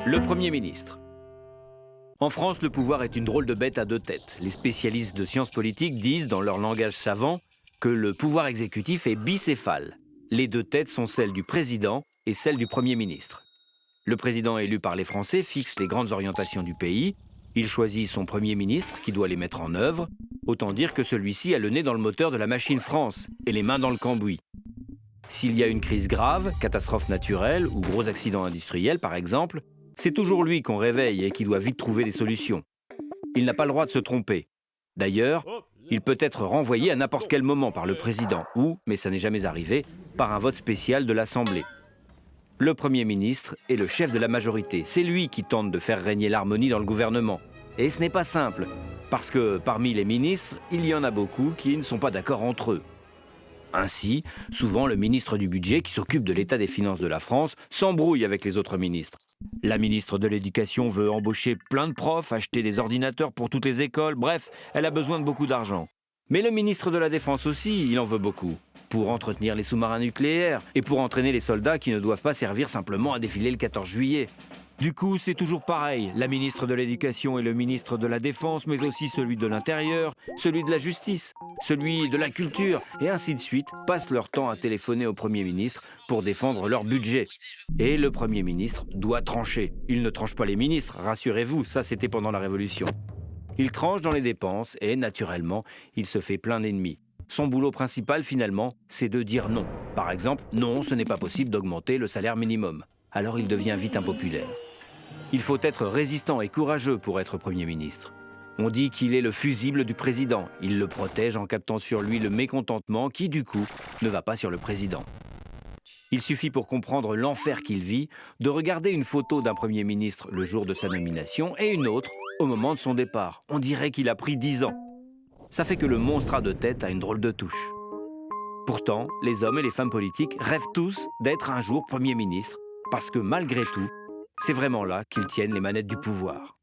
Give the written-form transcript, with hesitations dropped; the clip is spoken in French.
Le Premier ministre. En France, le pouvoir est une drôle de bête à deux têtes. Les spécialistes de sciences politiques disent, dans leur langage savant, que le pouvoir exécutif est bicéphale. Les deux têtes sont celles du président et celles du Premier ministre. Le président élu par les Français fixe les grandes orientations du pays. Il choisit son Premier ministre qui doit les mettre en œuvre. Autant dire que celui-ci a le nez dans le moteur de la machine France et les mains dans le cambouis. S'il y a une crise grave, catastrophe naturelle ou gros accident industriel par exemple, c'est toujours lui qu'on réveille et qui doit vite trouver des solutions. Il n'a pas le droit de se tromper. D'ailleurs, il peut être renvoyé à n'importe quel moment par le président ou, mais ça n'est jamais arrivé, par un vote spécial de l'Assemblée. Le Premier ministre est le chef de la majorité. C'est lui qui tente de faire régner l'harmonie dans le gouvernement. Et ce n'est pas simple, parce que parmi les ministres, il y en a beaucoup qui ne sont pas d'accord entre eux. Ainsi, souvent le ministre du Budget, qui s'occupe de l'état des finances de la France, s'embrouille avec les autres ministres. La ministre de l'Éducation veut embaucher plein de profs, acheter des ordinateurs pour toutes les écoles, bref, elle a besoin de beaucoup d'argent. Mais le ministre de la Défense aussi, il en veut beaucoup, pour entretenir les sous-marins nucléaires et pour entraîner les soldats qui ne doivent pas servir simplement à défiler le 14 juillet. Du coup, c'est toujours pareil, la ministre de l'Éducation et le ministre de la Défense, mais aussi celui de l'Intérieur, celui de la Justice, celui de la Culture, et ainsi de suite, passent leur temps à téléphoner au Premier ministre pour défendre leur budget. Et le Premier ministre doit trancher. Il ne tranche pas les ministres, rassurez-vous, ça c'était pendant la Révolution. Il tranche dans les dépenses et, naturellement, il se fait plein d'ennemis. Son boulot principal, finalement, c'est de dire non. Par exemple, non, ce n'est pas possible d'augmenter le salaire minimum. Alors il devient vite impopulaire. Il faut être résistant et courageux pour être Premier ministre. On dit qu'il est le fusible du président. Il le protège en captant sur lui le mécontentement qui, du coup, ne va pas sur le président. Il suffit pour comprendre l'enfer qu'il vit de regarder une photo d'un Premier ministre le jour de sa nomination et une autre au moment de son départ. On dirait qu'il a pris 10 ans. Ça fait que le monstre à deux têtes a une drôle de touche. Pourtant, les hommes et les femmes politiques rêvent tous d'être un jour Premier ministre, parce que malgré tout, c'est vraiment là qu'ils tiennent les manettes du pouvoir.